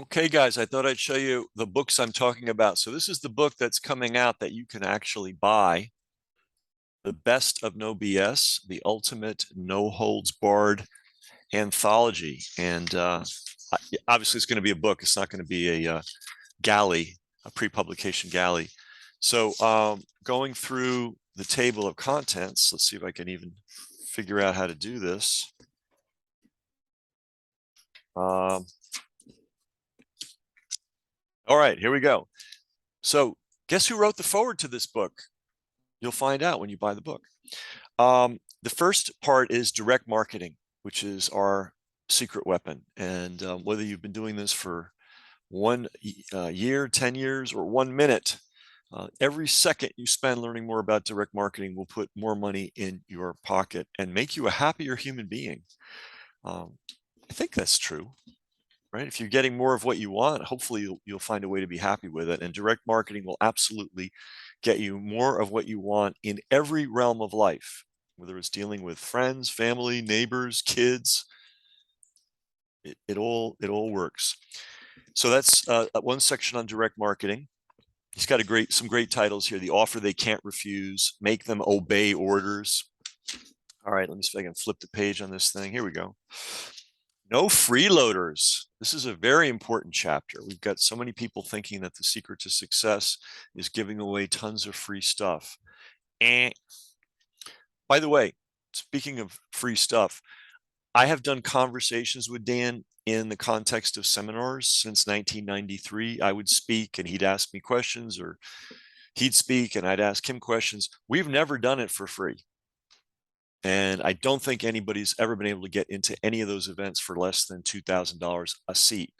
Okay, guys, I thought I'd show you the books I'm talking about. So this is the book that's coming out that you can actually buy. The Best of No BS, the ultimate no holds barred anthology. And obviously it's going to be a book. It's not going to be a galley, a pre-publication galley. So going through the table of contents, let's see if I can even figure out how to do this. All right, here we go. So guess who wrote the foreword to this book? You'll find out when you buy the book. The first part is direct marketing, which is our secret weapon. And whether you've been doing this for 1 year, 10 years, or 1 minute, every second you spend learning more about direct marketing will put more money in your pocket and make you a happier human being. I think that's true, right? If you're getting more of what you want, hopefully you'll find a way to be happy with it. And direct marketing will absolutely get you more of what you want in every realm of life, whether it's dealing with friends, family, neighbors, kids. It all works. So that's one section on direct marketing. He's got some great titles here. The Offer They Can't Refuse, Make Them Obey Orders. All right, let me see if I can flip the page on this thing. Here we go. No freeloaders. This is a very important chapter. We've got so many people thinking that the secret to success is giving away tons of free stuff. And by the way, speaking of free stuff, I have done conversations with Dan in the context of seminars since 1993. I would speak and he'd ask me questions, or he'd speak and I'd ask him questions. We've never done it for free. And I don't think anybody's ever been able to get into any of those events for less than $2,000 a seat.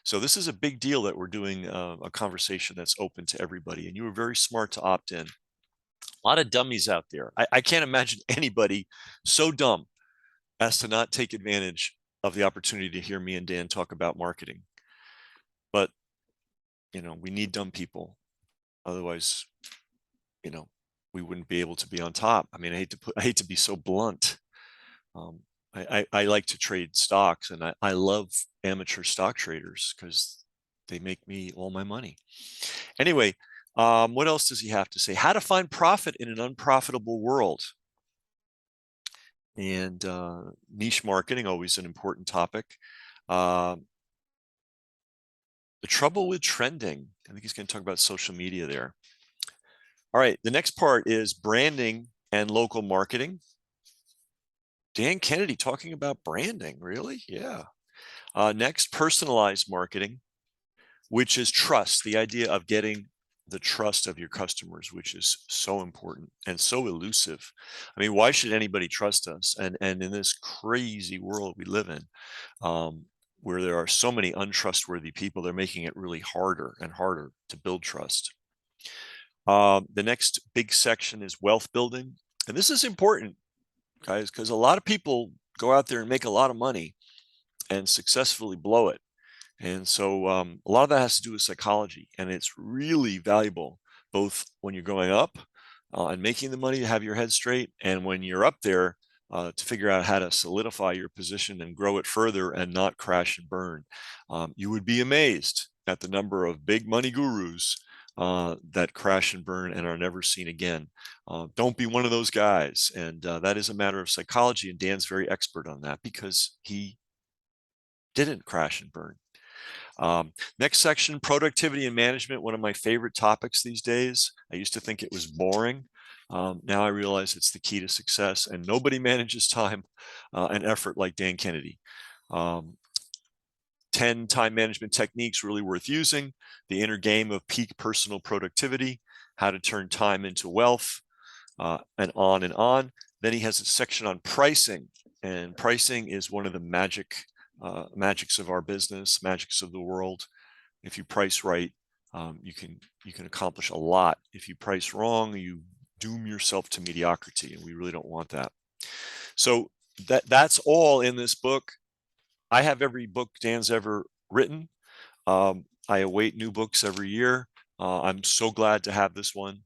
So this is a big deal that we're doing a conversation that's open to everybody. And you were very smart to opt in. A lot of dummies out there. I can't imagine anybody so dumb as to not take advantage of the opportunity to hear me and Dan talk about marketing. But, we need dumb people. Otherwise, we wouldn't be able to be on top. I mean, I hate to be so blunt. I like to trade stocks, and I love amateur stock traders because they make me all my money. Anyway, what else does he have to say? How to find profit in an unprofitable world. And niche marketing, always an important topic. The trouble with trending. I think he's going to talk about social media there. All right, the next part is branding and local marketing. Dan Kennedy talking about branding, really? Yeah. Next, personalized marketing, which is trust, the idea of getting the trust of your customers, which is so important and so elusive. I mean, why should anybody trust us? And in this crazy world we live in, where there are so many untrustworthy people, they're making it really harder and harder to build trust. The next big section is wealth building. And this is important, guys, because a lot of people go out there and make a lot of money and successfully blow it. And so a lot of that has to do with psychology, and it's really valuable both when you're going up and making the money to have your head straight, and when you're up there to figure out how to solidify your position and grow it further and not crash and burn. You would be amazed at the number of big money gurus that crash and burn and are never seen again. Don't be one of those guys. And that is a matter of psychology, and Dan's very expert on that because he didn't crash and burn. Next section, productivity and management, one of my favorite topics these days. I used to think it was boring. Now I realize it's the key to success, and nobody manages time and effort like Dan Kennedy. 10 time management techniques really worth using, the inner game of peak personal productivity, how to turn time into wealth, and on and on. Then he has a section on pricing, and pricing is one of the magics of our business, magics of the world. If you price right, you can accomplish a lot. If you price wrong, you doom yourself to mediocrity, and we really don't want that. So that's all in this book. I have every book Dan's ever written. I await new books every year. I'm so glad to have this one.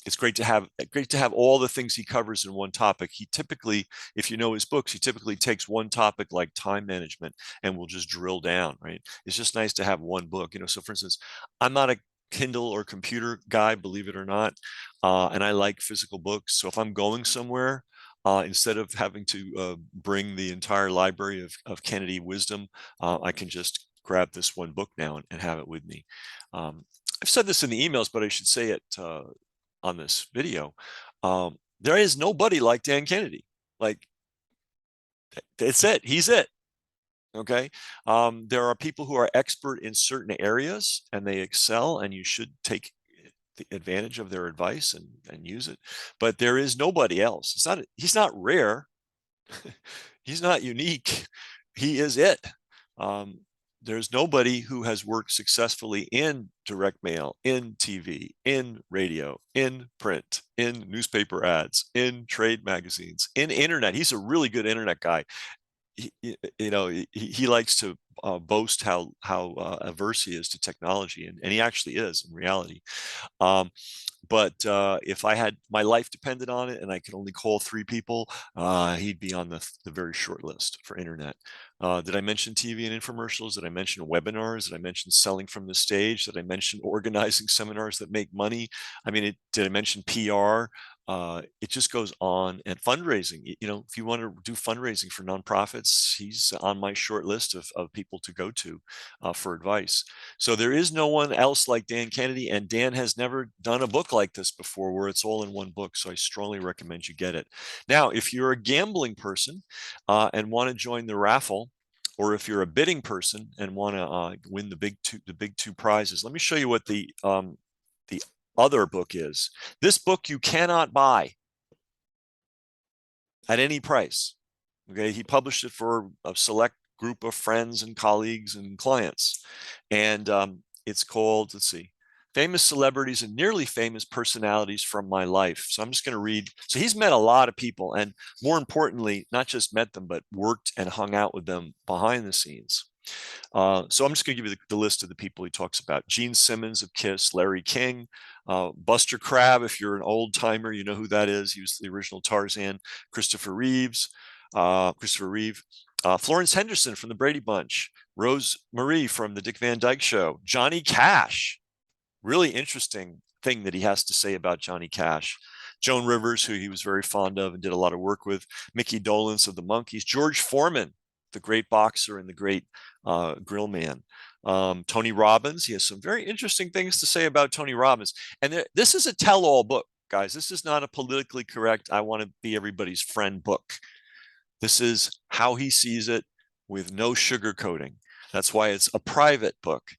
it's great to have all the things he covers in one topic. He typically, if you know his books, he typically takes one topic like time management and will just drill down, right? It's just nice to have one book, you know. So for instance, I'm not a Kindle or computer guy, believe it or not, and I like physical books. So if I'm going somewhere, instead of having to bring the entire library of Kennedy wisdom, I can just grab this one book now and have it with me. I've said this in the emails, but I should say it on this video. There is nobody like Dan Kennedy. Like, it's it. He's it. Okay. There are people who are expert in certain areas and they excel, and you should take the advantage of their advice and use it. But there is nobody else. He's not rare. He's not unique. He is it. Um, there's nobody who has worked successfully in direct mail, in TV, in radio, in print, in newspaper ads, in trade magazines, in internet. He's a really good internet guy. He likes to boast how averse he is to technology, and he actually is in reality. But if I had my life depended on it and I could only call 3 people, he'd be on the very short list for internet. Did I mention TV and infomercials? Did I mention webinars? Did I mention selling from the stage? Did I mention organizing seminars that make money? I mean, did I mention PR? It just goes on. And fundraising, you know, if you want to do fundraising for nonprofits, he's on my short list of people to go to for advice. So there is no one else like Dan Kennedy, and Dan has never done a book like this before where it's all in one book. So I strongly recommend you get it. Now, if you're a gambling person and want to join the raffle, or if you're a bidding person and want to win the big two prizes, let me show you what the other book is. This book you cannot buy at any price. Okay, he published it for a select group of friends and colleagues and clients, and it's called, let's see, Famous Celebrities and Nearly Famous Personalities from My Life. So I'm just going to read. So he's met a lot of people, and more importantly, not just met them, but worked and hung out with them behind the scenes. So I'm just going to give you the list of the people he talks about. Gene Simmons of Kiss, Larry King, Buster Crabbe, if you're an old timer, you know who that is. He was the original Tarzan. Christopher Reeve, Florence Henderson from the Brady Bunch, Rose Marie from the Dick Van Dyke Show, Johnny Cash. Really interesting thing that he has to say about Johnny Cash. Joan Rivers, who he was very fond of and did a lot of work with, Mickey Dolenz of the Monkees, George Foreman, the great boxer and the great grill man. Tony Robbins, he has some very interesting things to say about Tony Robbins. And this is a tell-all book, guys. This is not a politically correct, I want to be everybody's friend book. This is how he sees it with no sugarcoating. That's why it's a private book.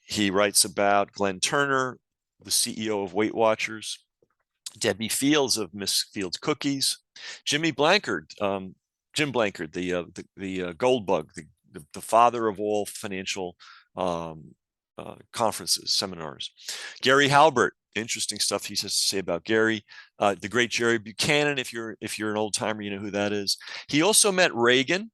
He writes about Glenn Turner, the CEO of Weight Watchers, Debbie Fields of Miss Fields Cookies, Jimmy Blanchard, Jim Blanchard, the gold bug, the father of all financial conferences, seminars. Gary Halbert, interesting stuff he has to say about Gary. The great Jerry Buchanan, if you're an old timer, you know who that is. He also met Reagan,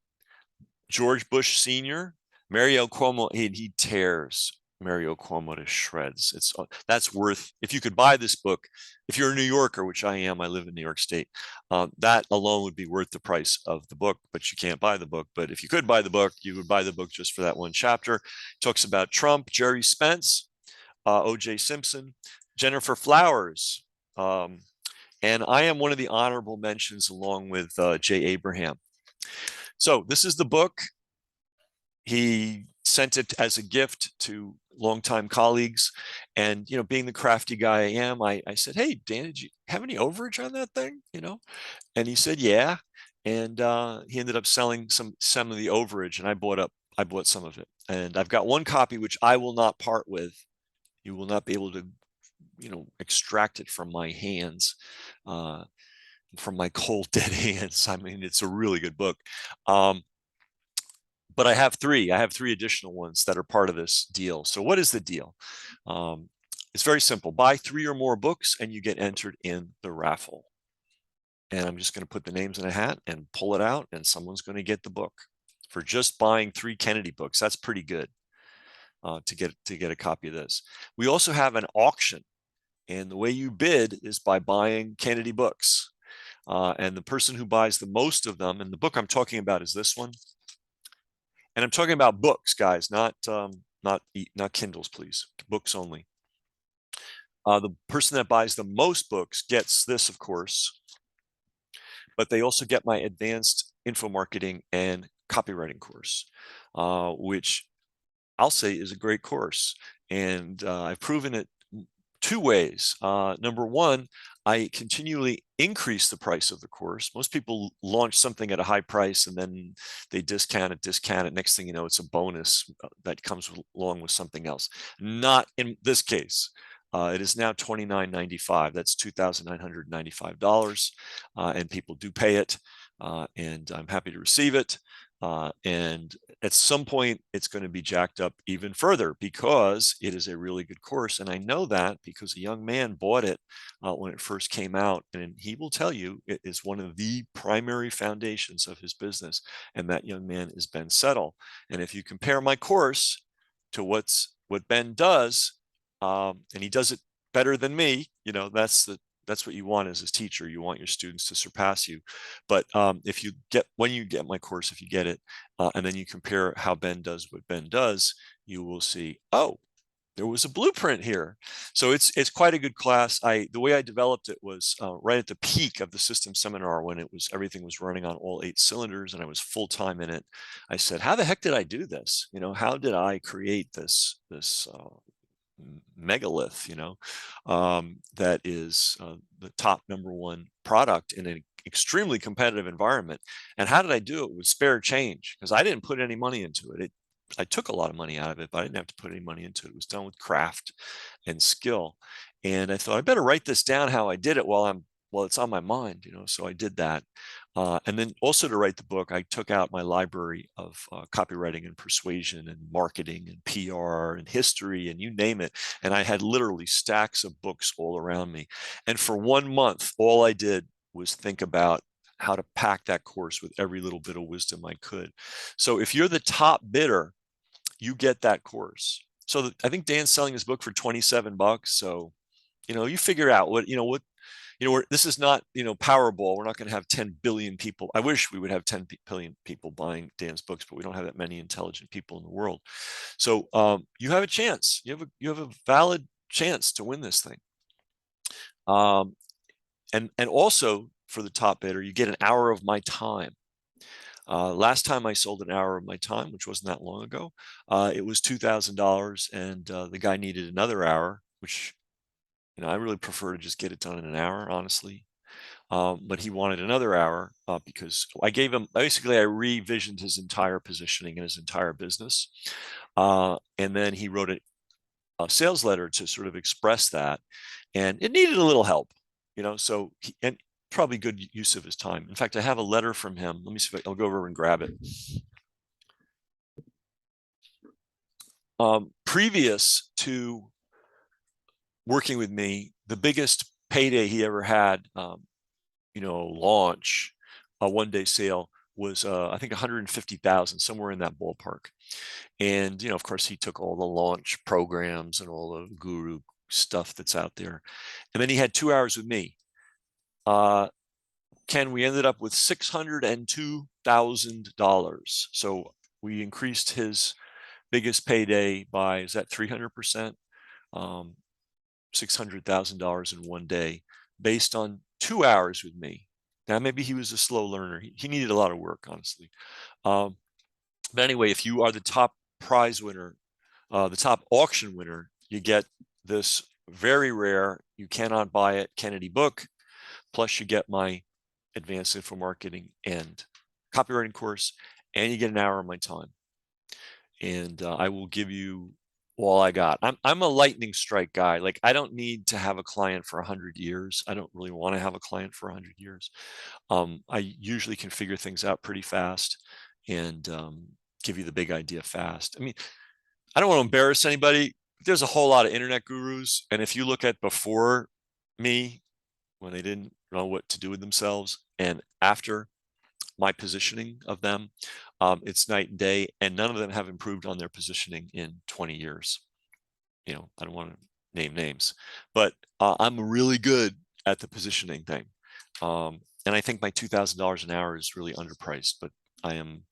George Bush Sr., Mario Cuomo. He tears Mario Cuomo to shreds. That's worth, if you could buy this book, if you're a New Yorker, which I am, I live in New York State, that alone would be worth the price of the book, but you can't buy the book. But if you could buy the book, you would buy the book just for that one chapter. It talks about Trump, Jerry Spence, O.J. Simpson, Jennifer Flowers, and I am one of the honorable mentions along with Jay Abraham. So this is the book. He sent it as a gift to longtime colleagues. And, you know, being the crafty guy I am, I said, hey, Dan, did you have any overage on that thing? You know? And he said, yeah. And he ended up selling some of the overage, and I bought some of it. And I've got one copy, which I will not part with. You will not be able to, you know, extract it from my hands, from my cold, dead hands. I mean, it's a really good book. But I have 3 additional ones that are part of this deal. So what is the deal? It's very simple. Buy 3 or more books and you get entered in the raffle. And I'm just going to put the names in a hat and pull it out, and someone's going to get the book for just buying 3 Kennedy books. That's pretty good to get a copy of this. We also have an auction, And the way you bid is by buying Kennedy books. And the person who buys the most of them, and the book I'm talking about is this one. And I'm talking about books, guys, not Kindles, please. Books only. The person that buys the most books gets this, of course, but they also get my advanced info marketing and copywriting course, which I'll say is a great course. And I've proven it two ways. Number one, I continually increase the price of the course. Most people launch something at a high price and then they discount it. Next thing you know, it's a bonus that comes along with something else. Not in this case. It is now $29.95. That's $2,995, and people do pay it, and I'm happy to receive it. And at some point, it's going to be jacked up even further because it is a really good course. And I know that because a young man bought it when it first came out. And he will tell you it is one of the primary foundations of his business. And that young man is Ben Settle. And if you compare my course to what Ben does, and he does it better than me, that's what you want as a teacher. You want your students to surpass you. But when you get my course, if you get it, and then you compare how Ben does what Ben does, you will see, oh, there was a blueprint here. So it's quite a good class. The way I developed it was right at the peak of the system seminar when everything was running on all 8 cylinders and I was full-time in it. I said, how the heck did I do this? How did I create this megalith, that is the top #1 product in an extremely competitive environment. And how did I do it with spare change? Because I didn't put any money into it. I took a lot of money out of it, but I didn't have to put any money into it. It was done with craft and skill. And I thought I better write this down how I did it while it's on my mind, so I did that. And then also to write the book, I took out my library of copywriting and persuasion and marketing and PR and history and you name it. And I had literally stacks of books all around me. And for 1 month, all I did was think about how to pack that course with every little bit of wisdom I could. So if you're the top bidder, you get that course. So I think Dan's selling his book for $27. So, you figure out this is not, Powerball. We're not going to have 10 billion people. I wish we would have 10 billion people buying Dan's books, but we don't have that many intelligent people in the world. So you have a chance. You have a valid chance to win this thing. And also for the top bidder, you get an hour of my time. Last time I sold an hour of my time, which wasn't that long ago, it was $2,000, and the guy needed another hour, which I really prefer to just get it done in an hour, honestly. But he wanted another hour because I gave him, basically, I revisioned his entire positioning and his entire business. And then he wrote a sales letter to sort of express that. And it needed a little help, so and probably good use of his time. In fact, I have a letter from him. Let me see if I'll go over and grab it. Previous to working with me, the biggest payday he ever had, launch, a one-day sale was, I think 150,000, somewhere in that ballpark. And, of course, he took all the launch programs and all the guru stuff that's out there. And then he had 2 hours with me. Ken, we ended up with $602,000. So we increased his biggest payday by, is that 300%? $600,000 in one day based on 2 hours with me. Now, maybe he was a slow learner. He needed a lot of work, honestly. But anyway, if you are the top prize winner, the top auction winner, you get this very rare, you cannot buy it, Kennedy book, plus you get my advanced info marketing and copywriting course, and you get an hour of my time. And I will give you all I got. I'm a lightning strike guy. Like, I don't need to have a client for 100 years. I don't really want to have a client for 100 years. I usually can figure things out pretty fast and give you the big idea fast. I mean, I don't want to embarrass anybody. There's a whole lot of internet gurus. And if you look at before me, when they didn't know what to do with themselves, and after my positioning of them, it's night and day, and none of them have improved on their positioning in 20 years. I don't want to name names, but I'm really good at the positioning thing. And I think my $2,000 an hour is really underpriced, but I am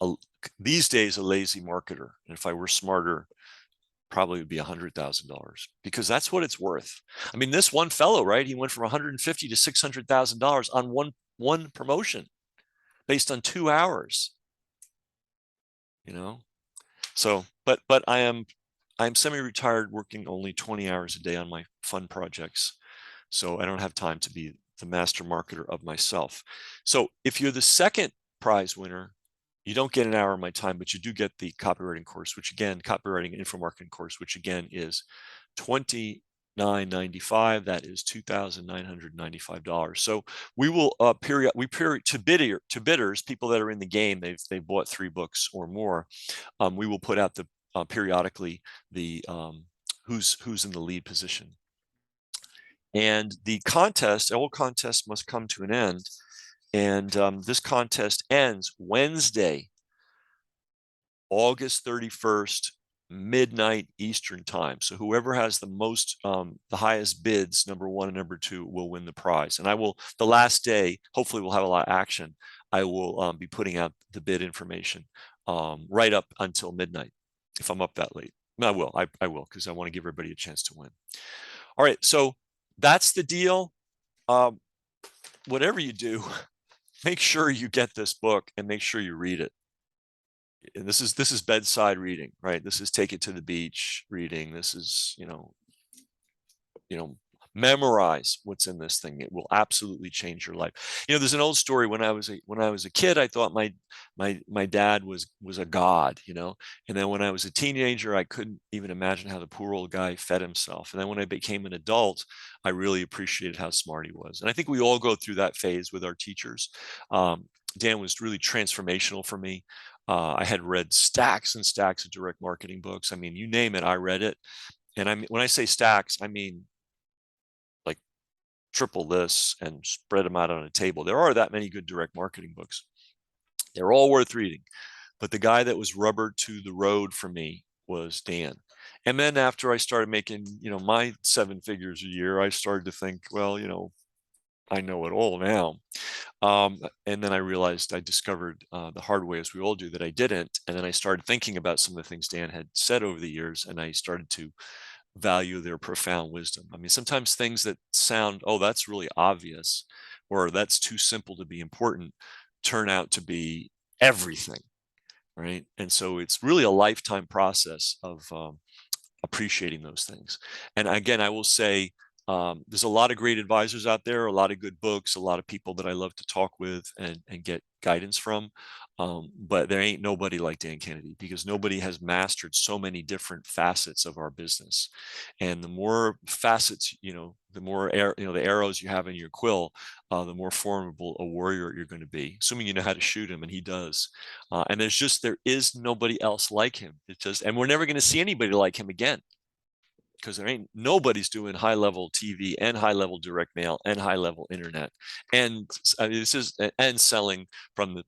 a, these days a lazy marketer. And if I were smarter, probably would be $100,000 because that's what it's worth. I mean, this one fellow, right? He went from 150 to $600,000 on one promotion based on 2 hours, you know? So, but I'm semi-retired, working only 20 hours a day on my fun projects. So I don't have time to be the master marketer of myself. So if you're the second prize winner, you don't get an hour of my time, but you do get the copywriting course, which again, copywriting and info marketing course, which again is $29.95. That is $2,995. So we will period to bidders, people that are in the game, they've bought 3 books or more. We will put out the periodically the who's in the lead position. And the contest, all contests must come to an end. And this contest ends Wednesday, August 31st, midnight Eastern time. So whoever has the most, the highest bids, number 1 and number 2, will win the prize. And I will, the last day, hopefully we'll have a lot of action. I will be putting out the bid information right up until midnight, if I'm up that late. No, I will, because I want to give everybody a chance to win. All right, so that's the deal. Whatever you do, make sure you get this book and make sure you read it. And this is bedside reading, right? This is take it to the beach reading. This is, memorize what's in this thing. It will absolutely change your life. There's an old story. When I was a kid, I thought my dad was a god, and then when I was a teenager, I couldn't even imagine how the poor old guy fed himself. And then when I became an adult, I really appreciated how smart he was. And I think we all go through that phase with our teachers. Dan was really transformational for me. I had read stacks and stacks of direct marketing books. I mean, you name it, I read it. And when I say stacks, I mean like triple this and spread them out on a table. There are that many good direct marketing books. They're all worth reading. But the guy that was rubber to the road for me was Dan. And then after I started making, my 7 figures a year, I started to think, well, I know it all now. And then I realized I discovered the hard way, as we all do, that I didn't. And then I started thinking about some of the things Dan had said over the years, and I started to value their profound wisdom. I mean, sometimes things that sound, oh, that's really obvious, or that's too simple to be important, turn out to be everything, right? And so it's really a lifetime process of appreciating those things. And again, I will say, there's a lot of great advisors out there, a lot of good books, a lot of people that I love to talk with and get guidance from. But there ain't nobody like Dan Kennedy, because nobody has mastered so many different facets of our business. And the more facets, the more the arrows you have in your quill, the more formidable a warrior you're going to be, assuming you know how to shoot him, and he does. And there is nobody else like him. And we're never going to see anybody like him again, because nobody's doing high level TV and high level direct mail and high level internet, and and selling from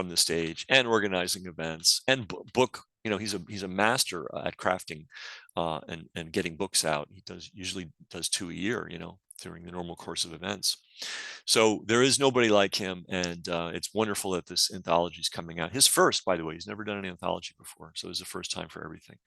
the stage and organizing events and book. He's a master at crafting and getting books out. He usually does 2 a year, during the normal course of events. So there is nobody like him, and it's wonderful that this anthology is coming out. His first, by the way. He's never done an anthology before, so it's the first time for everything.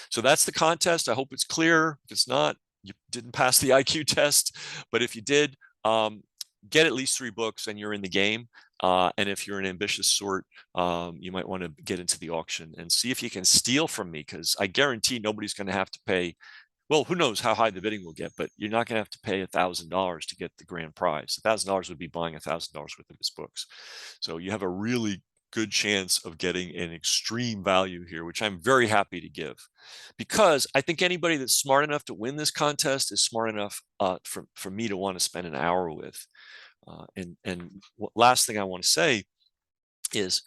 So that's the contest. I hope it's clear. If it's not, you didn't pass the IQ test. But if you did, get at least 3 books and you're in the game. And if you're an ambitious sort, you might want to get into the auction and see if you can steal from me, because I guarantee nobody's going to have to pay. Well, who knows how high the bidding will get, but you're not going to have to pay $1,000 to get the grand prize. $1,000 would be buying $1,000 worth of his books. So you have a really good chance of getting an extreme value here, which I'm very happy to give, because I think anybody that's smart enough to win this contest is smart enough for me to want to spend an hour with. And last thing I want to say is,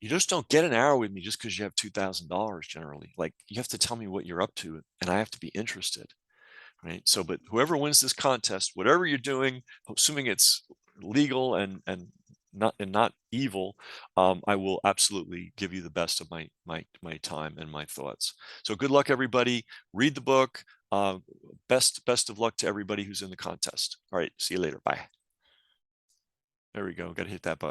you just don't get an hour with me just because you have $2,000 generally. Like, you have to tell me what you're up to, and I have to be interested, right? So, but whoever wins this contest, whatever you're doing, assuming it's legal and not evil, I will absolutely give you the best of my time and my thoughts. So good luck, everybody. Read the book. Best of luck to everybody who's in the contest. All right, see you later. Bye. There we go. Got to hit that button.